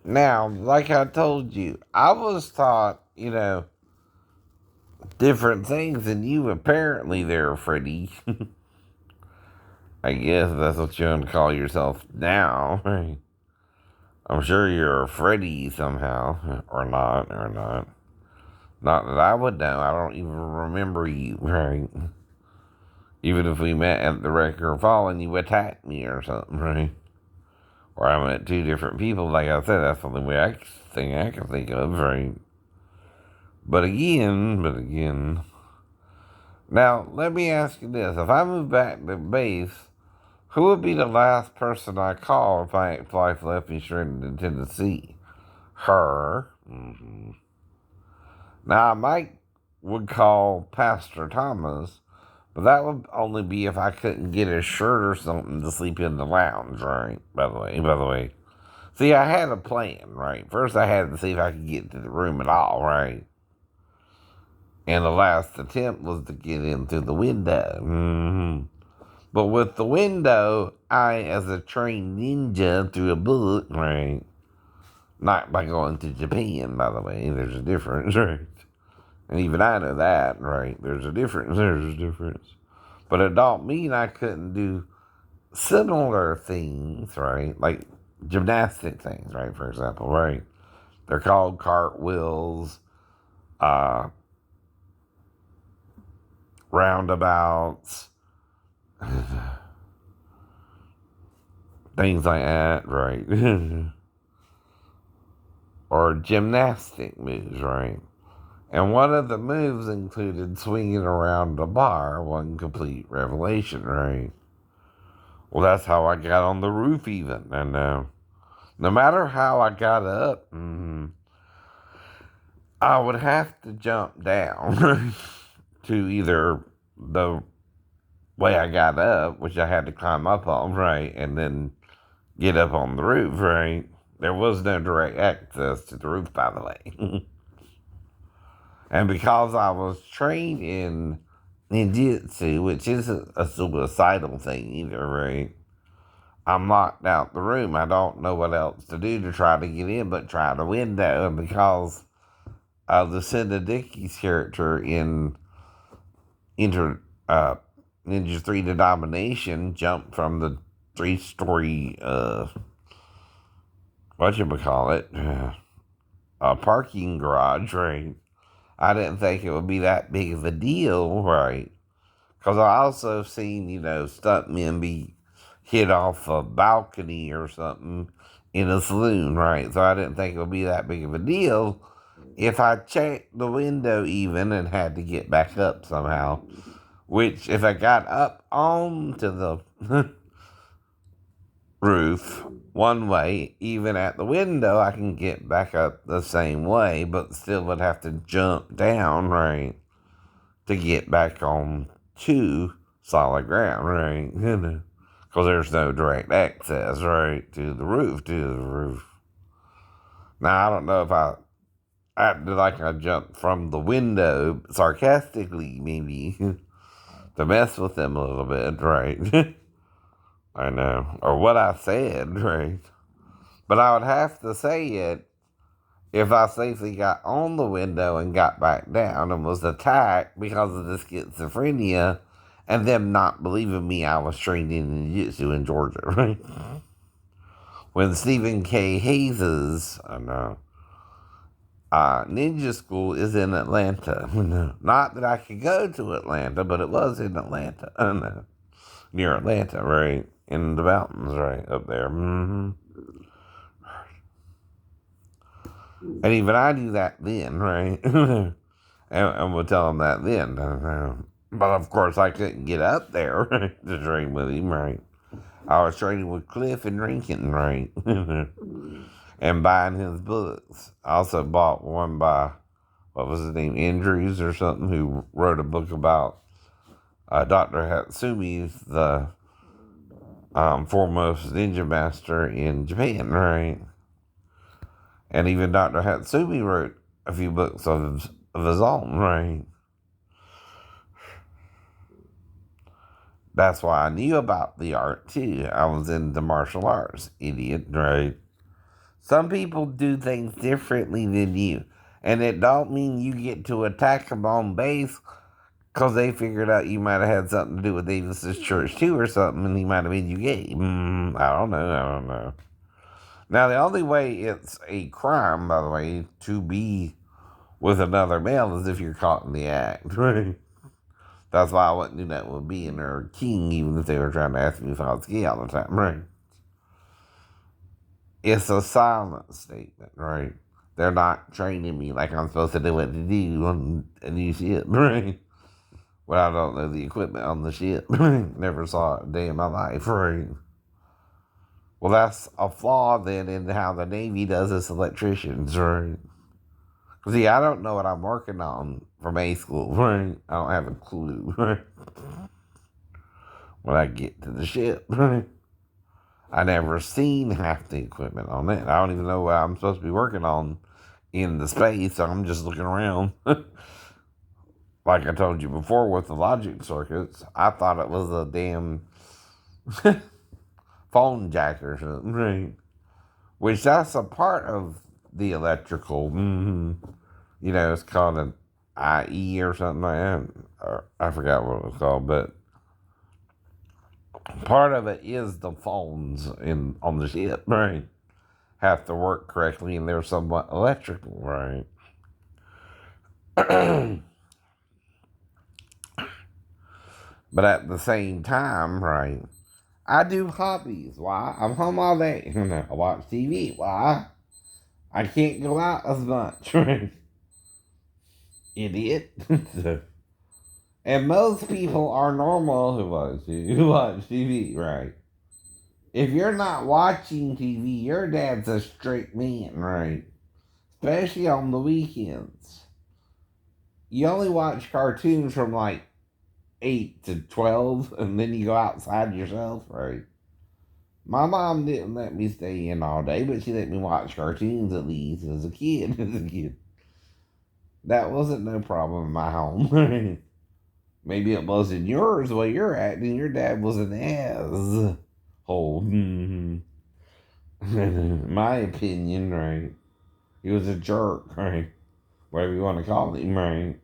Now, like I told you, I was taught, different things than you apparently there, Freddie. I guess that's what you want to call yourself now. Right? I'm sure you're a Freddy somehow, or not, or not. Not that I would know. I don't even remember you, right? Even if we met at the Wrecker Fall and you attacked me or something, right? Or I met two different people, like I said, that's the only way I can think of, right? But again. Now, let me ask you this. If I move back to base, who would be the last person I call if I life left me stranded in Tennessee? Her. Now, I might would call Pastor Thomas, but that would only be if I couldn't get a shirt or something to sleep in the lounge, right? By the way. See, I had a plan, right? First, I had to see if I could get to the room at all, right? And the last attempt was to get in through the window. But with the window, I, as a trained ninja through a book, right? Not by going to Japan, by the way. There's a difference, right? And even I know that, right? There's a difference. But it don't mean I couldn't do similar things, right? Like gymnastic things, right? For example, right? They're called cartwheels, uh, roundabouts, things like that, right? Or gymnastic moves, right? And one of the moves included swinging around the bar, one complete revelation, right? Well, that's how I got on the roof, even. And no matter how I got up, I would have to jump down to either the way I got up, which I had to climb up on, right? And then get up on the roof, right? There was no direct access to the roof, by the way. And because I was trained in ninjutsu, which isn't a suicidal thing either, right? I'm locked out the room. I don't know what else to do to try to get in but try the window. And because the Syndiki's character in Inter, Ninja 3 Denomination jumped from the 3-story, whatchamacallit, parking garage, right? I didn't think it would be that big of a deal, right? Because I also seen, stuntmen be hit off a balcony or something in a saloon, right? So I didn't think it would be that big of a deal if I checked the window even and had to get back up somehow. Which, if I got up onto the roof one way, even at the window, I can get back up the same way, but still would have to jump down, right, to get back on to solid ground, right? Because there's no direct access, right, to the roof. Now, I don't know if I acted like I jumped from the window, sarcastically, maybe, to mess with them a little bit, right? I know. Or what I said, right? But I would have to say it if I safely got on the window and got back down and was attacked because of the schizophrenia and them not believing me I was trained in jiu-jitsu in Georgia, right? When Stephen K. Hayes' ninja school is in Atlanta. Not that I could go to Atlanta, but it was in Atlanta. Near Atlanta, right? In the mountains, right? Up there. And even I knew that then, right? and we'll tell him that then. But of course, I couldn't get up there to train with him, right? I was training with Cliff and Rankin, right? And buying his books. I also bought one by, what was his name, Andrews or something, who wrote a book about Dr. Hatsumi, the foremost ninja master in Japan, right? And even Dr. Hatsumi wrote a few books of his own, right? That's why I knew about the art, too. I was into martial arts, idiot, right? Some people do things differently than you. And it don't mean you get to attack them on base because they figured out you might have had something to do with Davis's church too or something, and he might have made you gay. I don't know. I don't know. Now, the only way it's a crime, by the way, to be with another male is if you're caught in the act. Right? That's why I wouldn't do that with being their king, even if they were trying to ask me if I was gay all the time. Right? It's a silent statement, right? They're not training me like I'm supposed to know what to do on a new ship, right? Well, I don't know the equipment on the ship. Never saw it a day in my life, right? Well, that's a flaw then in how the Navy does its electricians, right? See, I don't know what I'm working on from A school, right? I don't have a clue, right? When I get to the ship, right? I never seen half the equipment on it. I don't even know what I'm supposed to be working on in the space, so I'm just looking around. Like I told you before with the logic circuits, I thought it was a damn phone jack or something, right? Which that's a part of the electrical. You know, it's called an IE or something like that. Or I forgot what it was called, but part of it is the phones in on the ship, right? Have to work correctly, and they're somewhat electrical, right? But at the same time, right? I do hobbies. Why? I'm home all day. I watch TV. Why? I can't go out as much. Right? Idiot. And most people are normal who watch TV, right? If you're not watching TV, your dad's a straight man, right? Especially on the weekends. You only watch cartoons from like 8 to 12, and then you go outside yourself, right? My mom didn't let me stay in all day, but she let me watch cartoons at least as a kid. As a kid. That wasn't no problem in my home. Maybe it was in yours where you're at, and your dad was an asshole. My opinion, right? He was a jerk, right? Whatever you want to call him, right?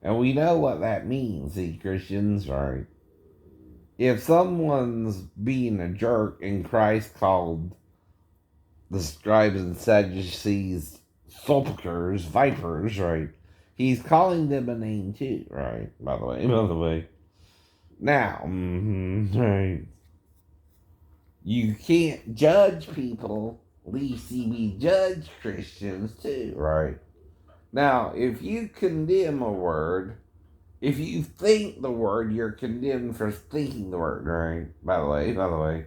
And we know what that means, see, Christians, right? If someone's being a jerk and Christ called the scribes and Sadducees sepulchres, vipers, right? He's calling them a name too, right? By the way. Now, right. You can't judge people, least you be judge Christians too, right? Now, if you condemn a word, if you think the word, you're condemned for thinking the word, right? By the way.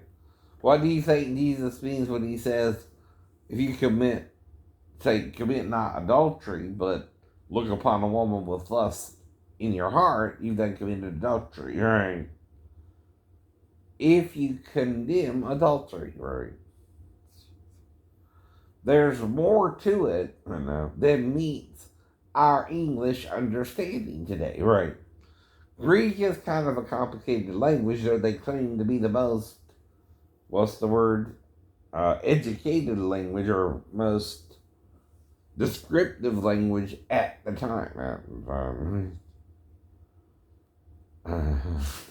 What do you think Jesus means when he says, if you commit not adultery, but look upon a woman with lust in your heart, you've then committed adultery, right? If you condemn adultery, right? There's more to it, than meets our English understanding today, right? Greek is kind of a complicated language, though they claim to be the most, what's the word, educated language or most descriptive language at the time.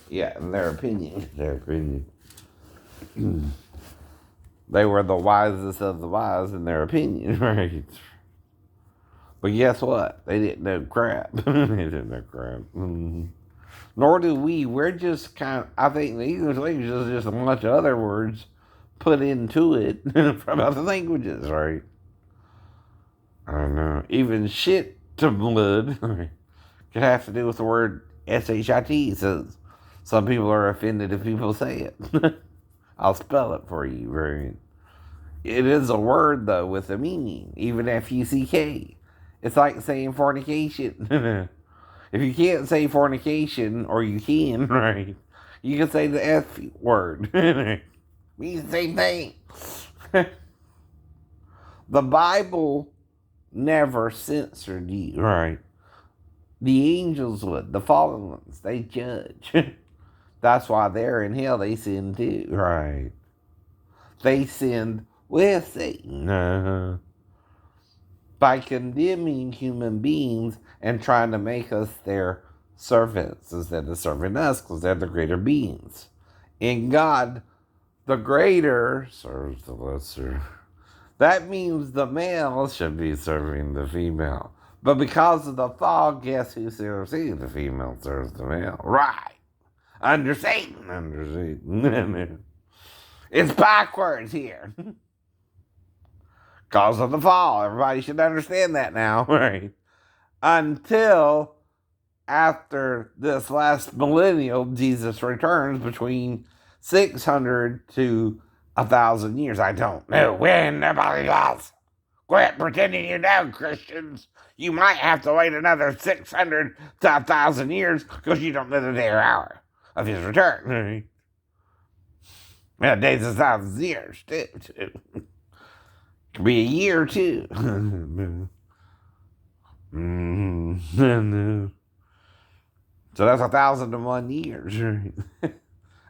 Yeah, in their opinion. They were the wisest of the wise in their opinion, right? But guess what? They didn't know crap. They didn't know crap. Nor do we. We're just I think the English language is just a bunch of other words put into it from other languages, right? I don't know. Even shit to blood could have to do with the word shit. So some people are offended if people say it. I'll spell it for you, right? It is a word, though, with a meaning, even Fuck. It's like saying fornication. If you can't say fornication, or you can, right? You can say the F word. Means the same thing. The Bible never censored you, right? The angels would. The fallen ones, they judge. That's why they're in hell. They sin too, right? They sinned with Satan by condemning human beings and trying to make us their servants instead of serving us because they're the greater beings. In God, the greater serves the lesser. That means the male should be serving the female. But because of the fall, guess who serves who? The female serves the male. Right. Under Satan. Under Satan. It's backwards here. Because of the fall. Everybody should understand that now. Right. Until after this last millennial, Jesus returns between 600 to 1,000 years. I don't know when. Nobody knows. Quit pretending you know, Christians. You might have to wait another 600 to 1,000 years because you don't know the day or hour of his return. Yeah, days is thousands of years, too. Could be a year, too. So that's 1,001 years.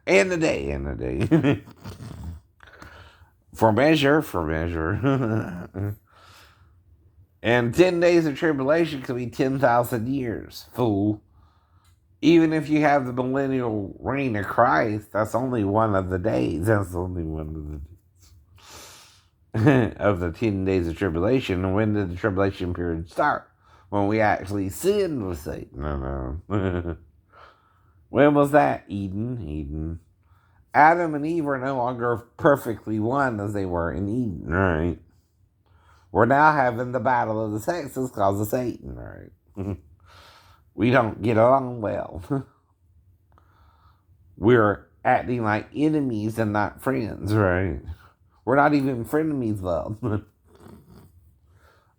And a day. For measure. And 10 days of tribulation could be 10,000 years, fool. Even if you have the millennial reign of Christ, that's only one of the days. That's only one of the days of the 10 days of tribulation. And when did the tribulation period start? When we actually sinned with Satan. No. When was that? Eden. Adam and Eve are no longer perfectly one as they were in Eden, right? We're now having the battle of the sexes because of Satan, right? We don't get along well. We're acting like enemies and not friends, right? We're not even frenemies, well.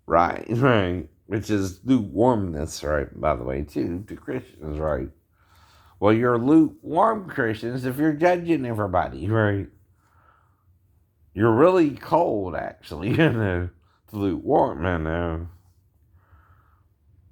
Right. Which is lukewarmness, right, by the way, too, to Christians, right? Well, you're lukewarm Christians if you're judging everybody, right? You're really cold, actually, lukewarm,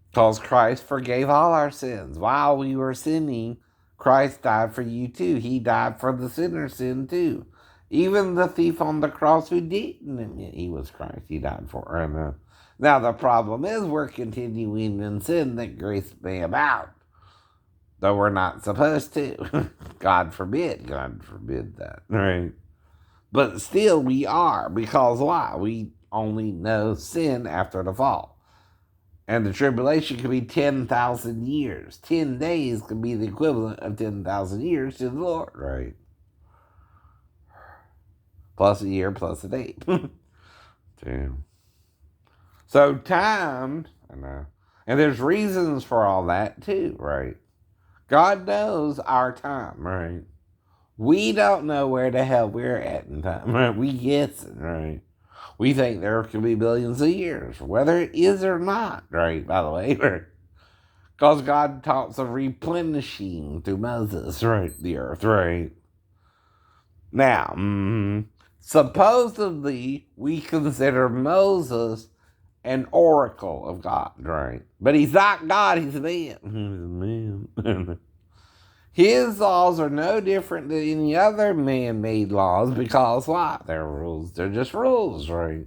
Because Christ forgave all our sins. While we were sinning, Christ died for you too. He died for the sinner's sin too. Even the thief on the cross who didn't admit he was Christ, he died for her. Now the problem is we're continuing in sin that grace may abound. Though we're not supposed to. God forbid that, right? But still we are, because why? We only know sin after the fall. And the tribulation could be 10,000 years. 10 days could be the equivalent of 10,000 years to the Lord, right? Plus a year, plus a day. Damn. So time, I know. And there's reasons for all that too, right? God knows our time, right? We don't know where the hell we're at in time, right? We guessing, right? We think there could be billions of years, whether it is or not, right? By the way, because God talks of replenishing through Moses, right? The earth, right? Now, supposedly, we consider Moses an oracle of God, right? But he's not God, he's a man. He's a man. His laws are no different than any other man-made laws because why? They're rules. They're just rules, right?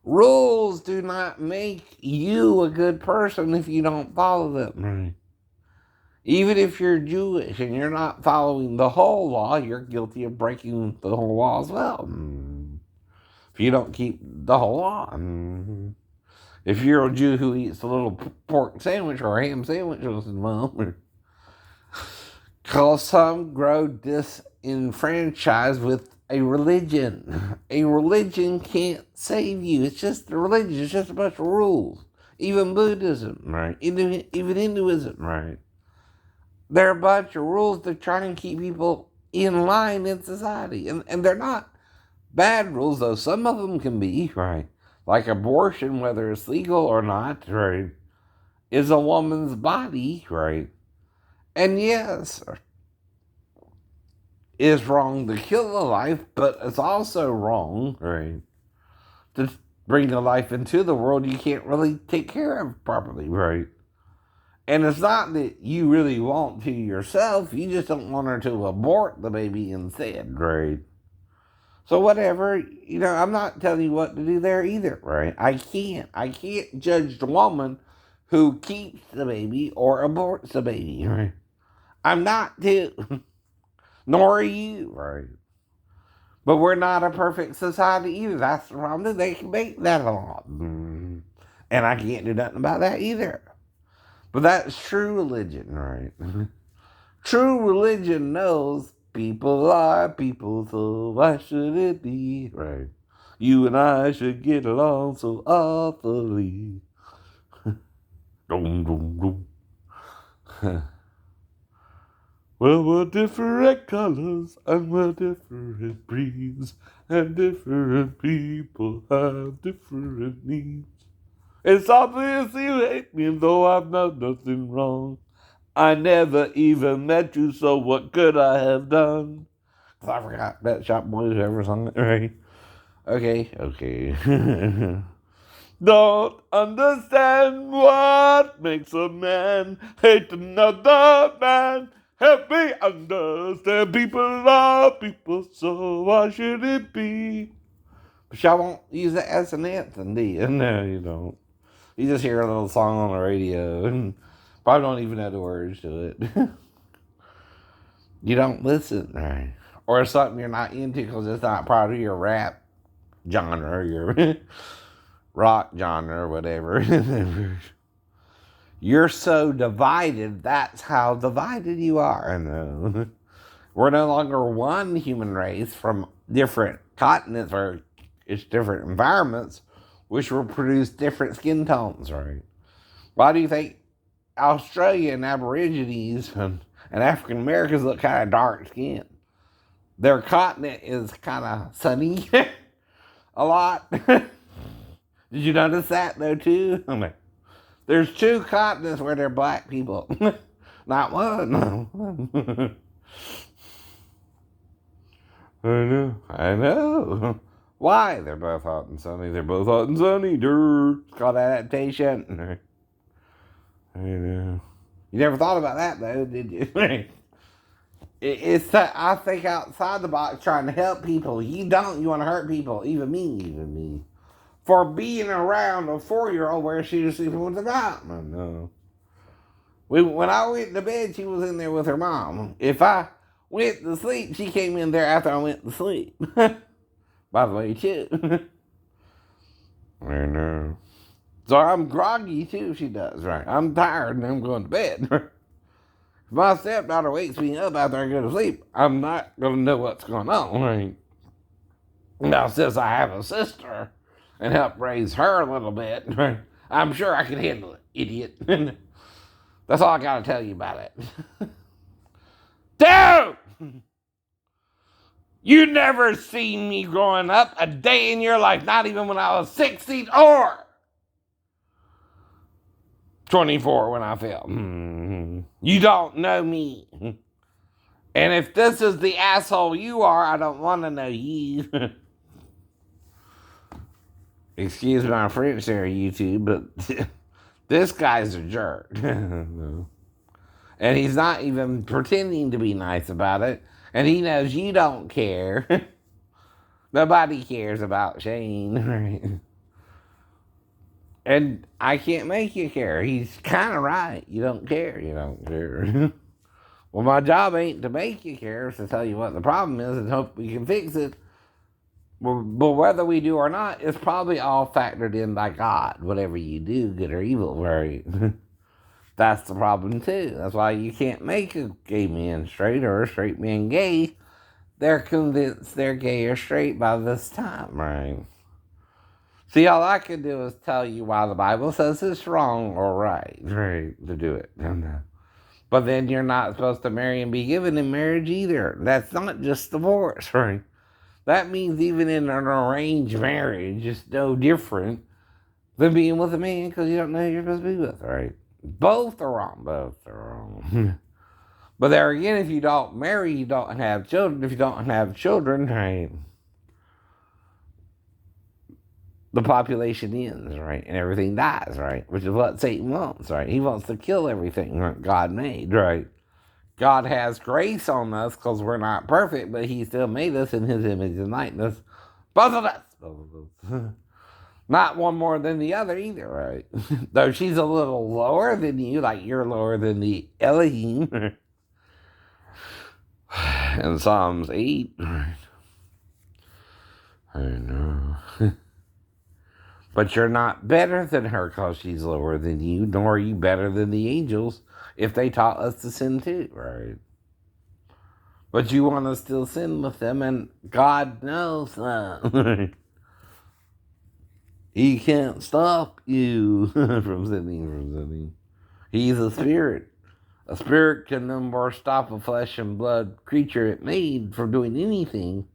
Rules do not make you a good person if you don't follow them, right? Even if you're Jewish and you're not following the whole law, you're guilty of breaking the whole law as well. If you don't keep the whole law. If you're a Jew who eats a little pork sandwich or a ham sandwich once in a while, because some grow disenfranchised with a religion. A religion can't save you. It's just a religion. It's just a bunch of rules. Even Buddhism, right? Even Hinduism, right? They're a bunch of rules to try and keep people in line in society. And they're not bad rules, though. Some of them can be, right? Like abortion, whether it's legal or not, right, is a woman's body, right? And yes, it's wrong to kill a life, but it's also wrong, right, to bring a life into the world you can't really take care of properly, right? And it's not that you really want to yourself, you just don't want her to abort the baby instead, right? So whatever, I'm not telling you what to do there either, right? I can't judge the woman who keeps the baby or aborts the baby, right? I'm not to, nor are you, right? But we're not a perfect society either. That's the problem. They can make that a law. And I can't do nothing about that either. But that's true religion, right? True religion knows people are people, so why should it be, right? You and I should get along so awfully. Dum, dum, dum. Well, we're different colors and we're different breeds, and different people have different needs. It's obvious you hate me, though I've done nothing wrong. I never even met you, so what could I have done? I forgot that Shop Boys ever sung it, right? Okay. Don't understand what makes a man hate another man. Help me understand. People are people, so why should it be? But y'all won't use it as an anthem, do you? No, you don't. You just hear a little song on the radio and probably don't even know the words to it. You don't listen, right? Or it's something you're not into because it's not part of your rap genre, your rock genre, or whatever. You're so divided, that's how divided you are. No. We're no longer one human race from different continents or it's different environments, which will produce different skin tones, right? Why do you think Australian Aborigines and African Americans look kind of dark skinned? Their continent is kind of sunny a lot. Did you notice that though too? I'm like, there's two continents where they're black people, not one. No. I know. Why? They're both hot and sunny. They're both hot and sunny. It's called adaptation. I know. You never thought about that though, did you? It's that I think outside the box trying to help people. You don't. You want to hurt people. Even me. For being around a 4-year-old where she was sleeping with the mom. No. When I went to bed, she was in there with her mom. If I went to sleep, she came in there after I went to sleep. By the way, too. I know. So I'm groggy too, she does, right? I'm tired and I'm going to bed. If my stepdaughter wakes me up after I go to sleep, I'm not going to know what's going on, right? Now, since I have a sister and help raise her a little bit, right, I'm sure I can handle it, idiot. That's all I got to tell you about it. Dude! You never seen me growing up a day in your life, not even when I was 16 or 24 when I fell. You don't know me. And if this is the asshole you are, I don't want to know you. Excuse my French there, YouTube, but this guy's a jerk. And he's not even pretending to be nice about it. And he knows you don't care. Nobody cares about Shane, right? And I can't make you care. He's kind of right. You don't care. Well, my job ain't to make you care. It's to tell you what the problem is and hope we can fix it. But whether we do or not, it's probably all factored in by God. Whatever you do, good or evil, right? That's the problem too. That's why you can't make a gay man straight or a straight man gay. They're convinced they're gay or straight by this time, right? See, all I can do is tell you why the Bible says it's wrong or right to do it. But then you're not supposed to marry and be given in marriage either. That's not just divorce, right? That means even in an arranged marriage, it's no different than being with a man because you don't know who you're supposed to be with, right? Both are wrong. But there again, if you don't marry, you don't have children. If you don't have children, right, the population ends, right? And everything dies, right? Which is what Satan wants, right? He wants to kill everything God made, right? God has grace on us because we're not perfect, but He still made us in His image and likeness. Both of us. Both of us. Not one more than the other either, right? Though she's a little lower than you, like you're lower than the Elohim. In Psalms 8. Right? I know. But you're not better than her because she's lower than you, nor are you better than the angels if they taught us to sin too, right? But you want to still sin with them, and God knows that. He can't stop you from sinning. He's a spirit. A spirit can no more stop a flesh and blood creature it made from doing anything.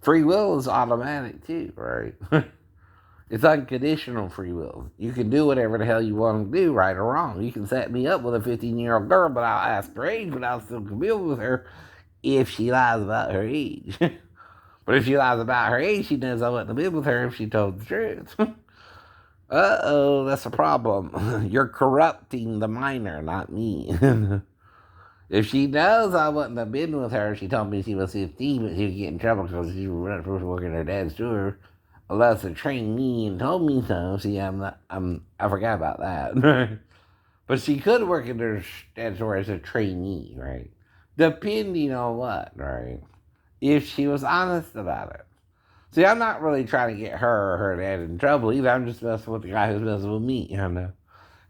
Free will is automatic too, right? It's unconditional free will. You can do whatever the hell you want to do, right or wrong. You can set me up with a 15-year-old girl, but I'll ask her age, but I'll still be with her if she lies about her age. But if she lies about her age, she knows I wouldn't live with her if she told the truth. Uh-oh, that's a problem. You're corrupting the minor, not me. If she knows I wouldn't have been with her, she told me she was 15, but she would get in trouble because she was not supposed to work in her dad's store. Unless the trainee and told me so. See, I forgot about that. But she could work in her dad's store as a trainee, right? Depending on what, right? If she was honest about it. See, I'm not really trying to get her or her dad in trouble either. I'm just messing with the guy who's messing with me, you know?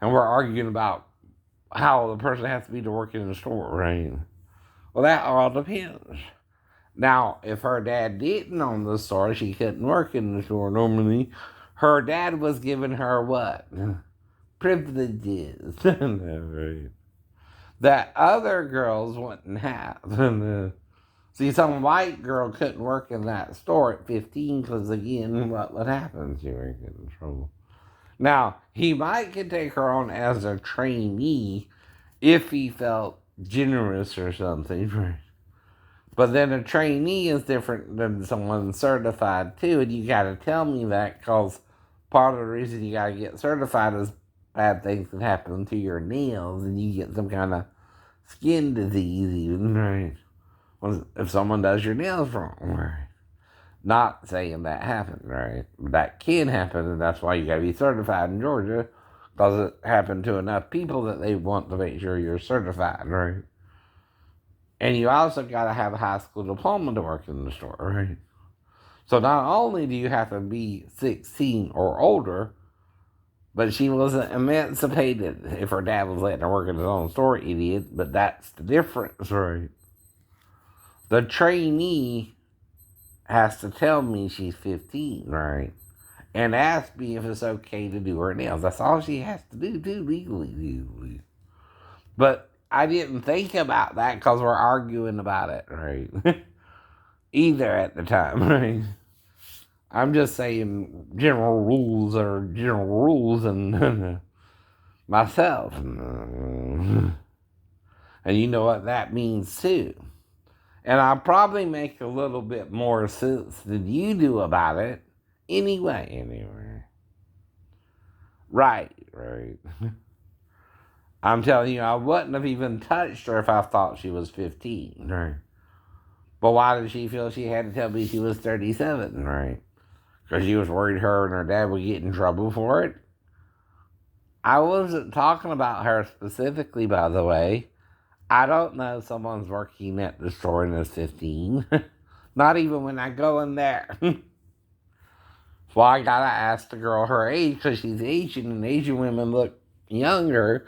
And we're arguing about how the person has to be to work in the store, right? Well, that all depends. Now, if her dad didn't own the store, she couldn't work in the store normally. Her dad was giving her what? Privileges. Right. That other girls wouldn't have. See, some white girl couldn't work in that store at 15 because, again, what would happen? She would get in trouble. Now, he might could take her on as a trainee if he felt generous or something. But then a trainee is different than someone certified too, and you gotta tell me that because part of the reason you gotta get certified is bad things can happen to your nails and you get some kind of skin disease even, right? If someone does your nails wrong, right? Not saying that happened, right? That can happen, and that's why you gotta be certified in Georgia, because it happened to enough people that they want to make sure you're certified, right? And you also got to have a high school diploma to work in the store, right? So not only do you have to be 16 or older, but she wasn't emancipated if her dad was letting her work in his own store, idiot. But that's the difference, right? The trainee has to tell me she's 15, right? And ask me if it's okay to do her nails. That's all she has to do, too, legally. But I didn't think about that because we're arguing about it, right? Either at the time, right? I'm just saying general rules are general rules and myself. And you know what that means too. And I'll probably make a little bit more sense than you do about it anyway. Right. I'm telling you, I wouldn't have even touched her if I thought she was 15, right? But why did she feel she had to tell me she was 37, right? Because she was worried her and her dad would get in trouble for it? I wasn't talking about her specifically, by the way. I don't know if someone's working at the store and is 15. Not even when I go in there. Well, I gotta ask the girl her age because she's Asian, and Asian women look younger,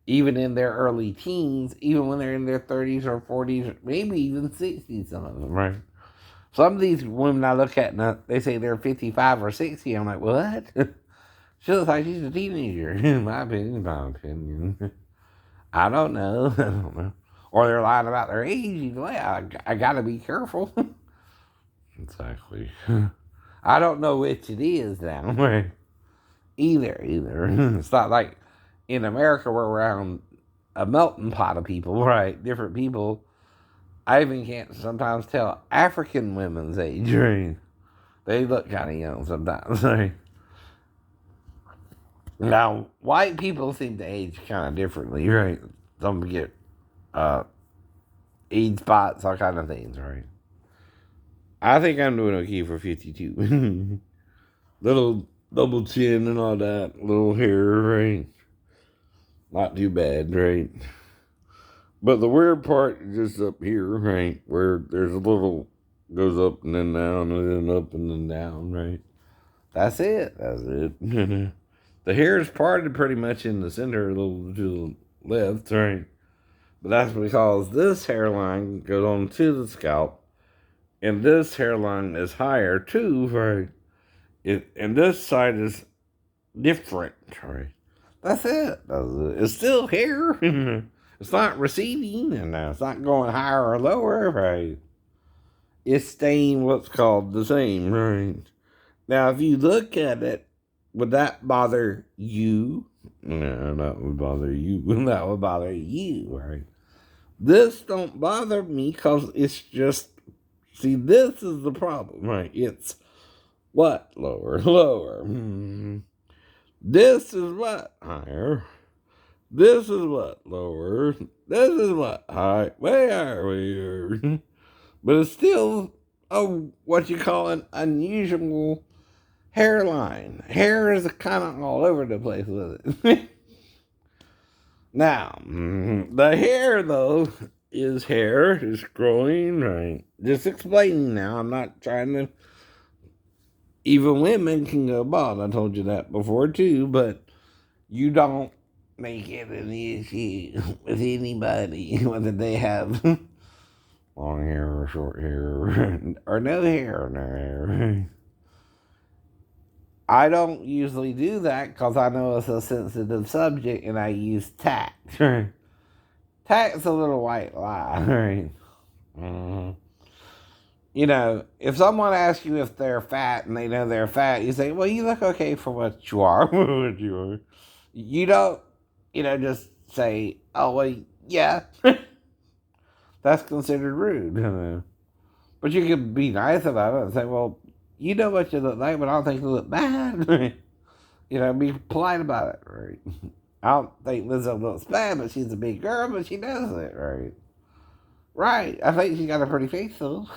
even in their early teens, even when they're in their 30s or 40s, maybe even 60s, some of them, right? Some of these women I look at, and they say they're 55 or 60. I'm like, what? She looks like she's a teenager, in my opinion. I don't know. Or they're lying about their age. Either way, I gotta be careful. Exactly. I don't know which it is now. Either. It's not like in America we're around a melting pot of people, right? Different people. I even can't sometimes tell African women's age, right? They look kind of young sometimes, right? Now, white people seem to age kind of differently, right? Some get uh, age spots, all kind of things, right? I think I'm doing okay for 52. Little double chin and all that, little hair, right? Not too bad, right? But the weird part is just up here, right? Where there's a little, goes up and then down and then up and then down, right? That's it. That's it. The hair is parted pretty much in the center, a little to the left, right? But that's because this hairline goes on to the scalp, and this hairline is higher too, right? And this side is different, right? That's it. That's it. It's still hair. It's not receding, and it's not going higher or lower, right? It's staying what's called the same, right? Now, if you look at it, would that bother you? No, that would bother you. That would bother you, right? This don't bother me because it's just, see, this is the problem, right? It's what? Lower, lower. This is what? Higher. This is what? Lower. This is what? High. Way higher, way higher. But it's still what you call an unusual hairline. Hair is kind of all over the place with it. Now, the hair, though, is hair. It's growing, right? Just explaining now. I'm not trying to... Even women can go bald. I told you that before, too. But you don't make it an issue with anybody, whether they have long hair or short hair, or no hair, no hair. I don't usually do that because I know it's a sensitive subject and I use tact. Tact's a little white lie, right? You know, if someone asks you if they're fat and they know they're fat, you say, well, you look okay for what you are. What you are. You don't, just say, oh, well, yeah. That's considered rude. But you can be nice about it and say, well, you know what you look like, but I don't think you look bad. Be polite about it, right? I don't think Lizzo looks bad, but she's a big girl, but she does it, right? Right. I think she got a pretty face, though.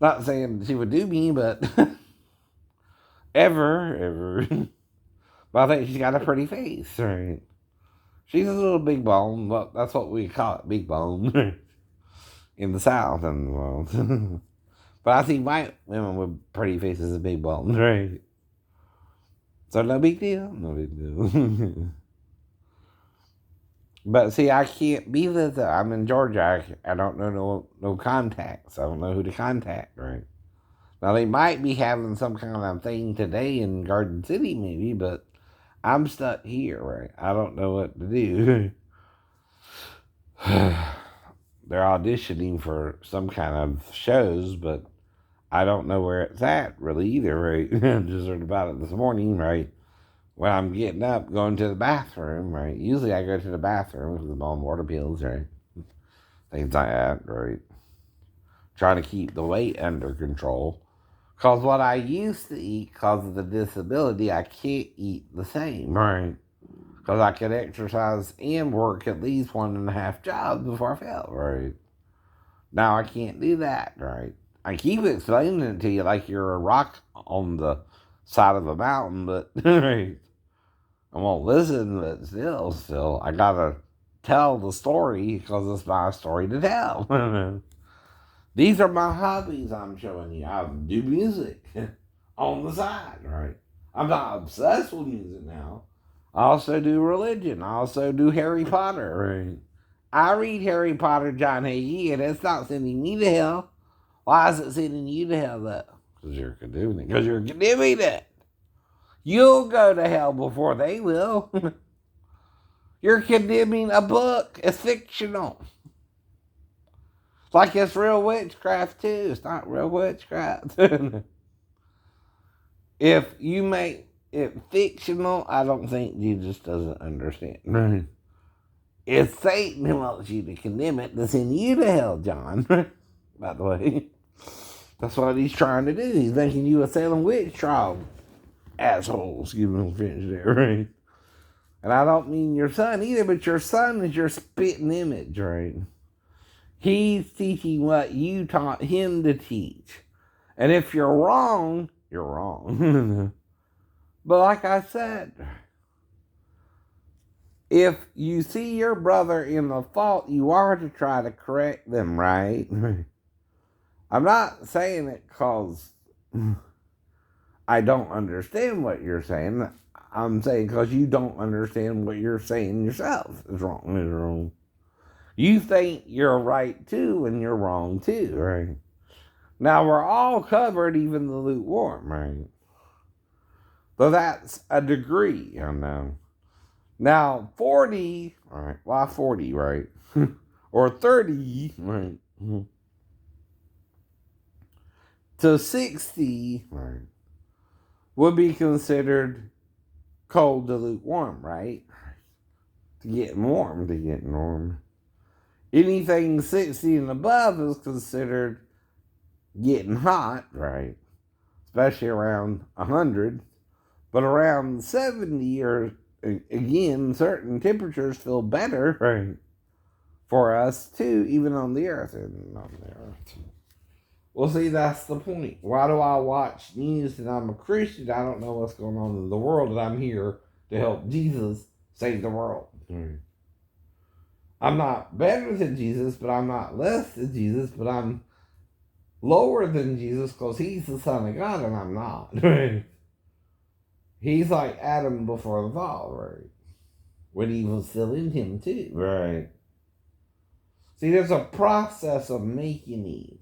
Not saying she would do me, but ever. But I think she's got a pretty face, right? She's a little big bone. Well, that's what we call it, big bone. In the South and the world. But I see white women with pretty faces and big bones, right? So no big deal. No big deal. But see, I can't be this. I'm in Georgia. I don't know no contacts. I don't know who to contact, right? Now, they might be having some kind of thing today in Garden City, maybe, but I'm stuck here, right? I don't know what to do. They're auditioning for some kind of shows, but I don't know where it's at, really, either, right? I just heard about it this morning, right? When I'm getting up, going to the bathroom, right? Usually I go to the bathroom because I'm on water pills, right? Things like that, right? Trying to keep the weight under control. Because what I used to eat, because of the disability, I can't eat the same, right? Because I could exercise and work at least 1.5 jobs before I fell, right? Now I can't do that, right? I keep explaining it to you like you're a rock on the side of a mountain, but right? I won't listen, but still, I gotta tell the story because it's my story to tell. These are my hobbies I'm showing you. I do music on the side, right? I'm not obsessed with music now. I also do religion. I also do Harry Potter, right? I read Harry Potter, John Hagee, and it's not sending me to hell. Why is it sending you to hell, though? Because you're condemning it. Because you're condemning it. You'll go to hell before they will. You're condemning a book. It's fictional. Like it's real witchcraft, too. It's not real witchcraft. If you make it fictional, I don't think Jesus doesn't understand. Right? It's Satan who wants you to condemn it to send you to hell, John. By the way. That's what he's trying to do. He's making you a Salem witch trial. Asshole. Excuse me, finish there, right? And I don't mean your son either, but your son is your spitting image, right? He's teaching what you taught him to teach. And if you're wrong, you're wrong. But like I said, if you see your brother in the fault, you are to try to correct them, right? I'm not saying it because I don't understand what you're saying. I'm saying because you don't understand what you're saying yourself is wrong. Is wrong. You think you're right too, and you're wrong too, right? Now we're all covered, even the lukewarm, right? So that's a degree, I know. Now 40, all right? Why 40, right? Or 30, right? To 60, right? Would be considered cold to lukewarm, right? To get warm. Anything 60 and above is considered getting hot, right? Especially around 100. But around 70 or again, certain temperatures feel better, right? For us too, even on the earth and on the earth. Well, see, that's the point. Why do I watch news and I'm a Christian? I don't know what's going on in the world, and I'm here to help Jesus save the world. I'm not better than Jesus, but I'm not less than Jesus, but I'm lower than Jesus because he's the Son of God and I'm not. Right? He's like Adam before the fall, right? When he was still in him too, right? See, there's a process of making Eve.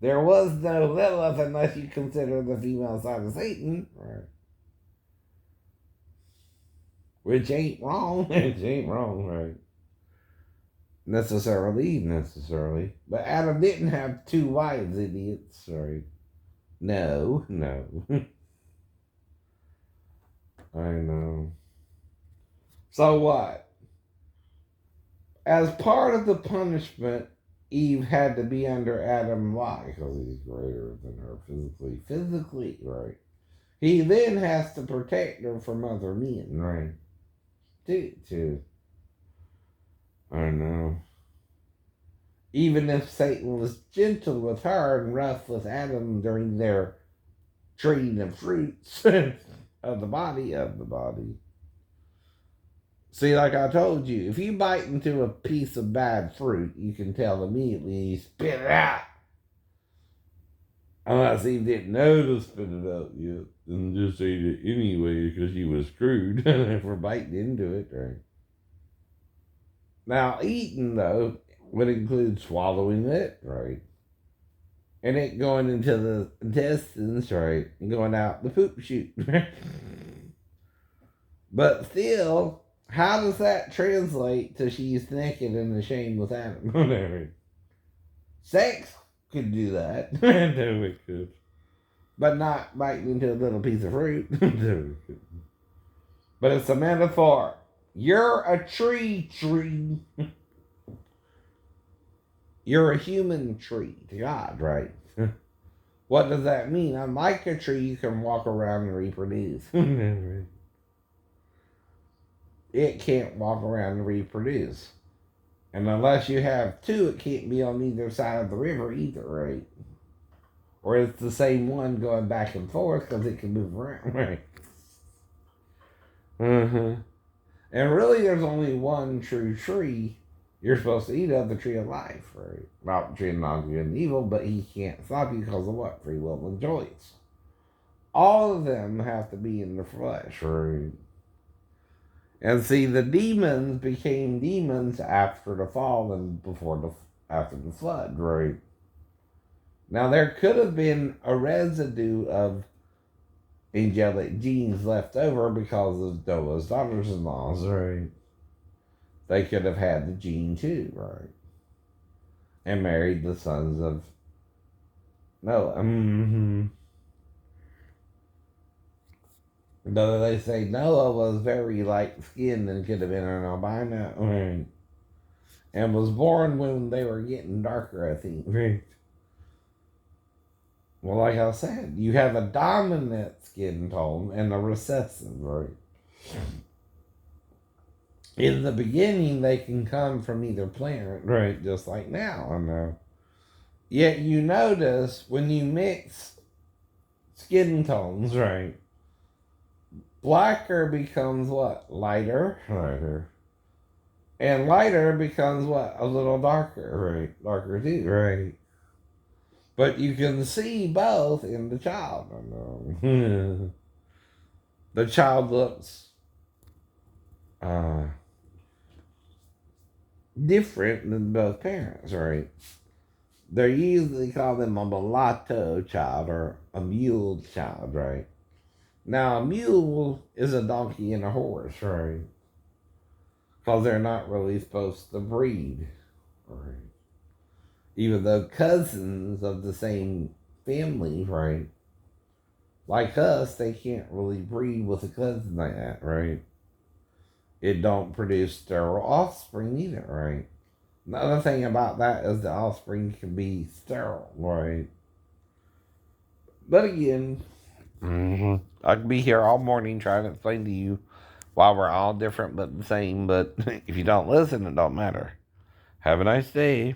There was no Lilith unless you consider the female side of Satan, right? Which ain't wrong. Which ain't wrong, right? Necessarily. But Adam didn't have two wives, idiots, right? No. I know. So what? As part of the punishment, Eve had to be under Adam. Why? Because he's greater than her physically. Physically, right? He then has to protect her from other men, right? Too. I know. Even if Satan was gentle with her and rough with Adam during their treating of fruits of the body. See, like I told you, if you bite into a piece of bad fruit, you can tell immediately you spit it out. Unless he didn't know to spit it out yet and just ate it anyway because he was screwed for biting into it, right? Now, eating, though, would include swallowing it, right? And it going into the intestines, right? And going out the poop chute. But still, how does that translate to she's naked and ashamed with Adam? Whatever. Sex could do that. No, it could. But not biting into a little piece of fruit. No, it could. But it's a metaphor. You're a tree. You're a human tree to God, right? What does that mean? Unlike a tree, you can walk around and reproduce. It can't walk around and reproduce. And unless you have two, it can't be on either side of the river either, right? Or it's the same one going back and forth because it can move around, right? And really, there's only one true tree. You're supposed to eat of the tree of life, right? Not the tree of knowledge of good and evil, but he can't stop you because of what? Free will and choice. All of them have to be in the flesh, right? And see, the demons became demons after the fall and after the flood, right? Now there could have been a residue of angelic genes left over because of Noah's daughters-in-laws, right? They could have had the gene too, right? And married the sons of Noah. Though they say Noah was very light-skinned and could have been an albino, right? And was born when they were getting darker, I think, right? Well, like I said, you have a dominant skin tone and a recessive, right? In the beginning, they can come from either parent, right? Just like now, I know. Yet you notice when you mix skin tones, right? Blacker becomes what? Lighter. Lighter. And lighter becomes what? A little darker, right? Darker too, right? But you can see both in the child. I know. The child looks uh, different than both parents, right? They usually call them a mulatto child or a mule child, right? Now, a mule is a donkey and a horse, right? Because they're not really supposed to breed, right? Even though cousins of the same family, right? Like us, they can't really breed with a cousin like that, right? It don't produce sterile offspring either, right? Another thing about that is the offspring can be sterile, right? But again, I could be here all morning trying to explain to you why we're all different but the same. But if you don't listen, it don't matter. Have a nice day.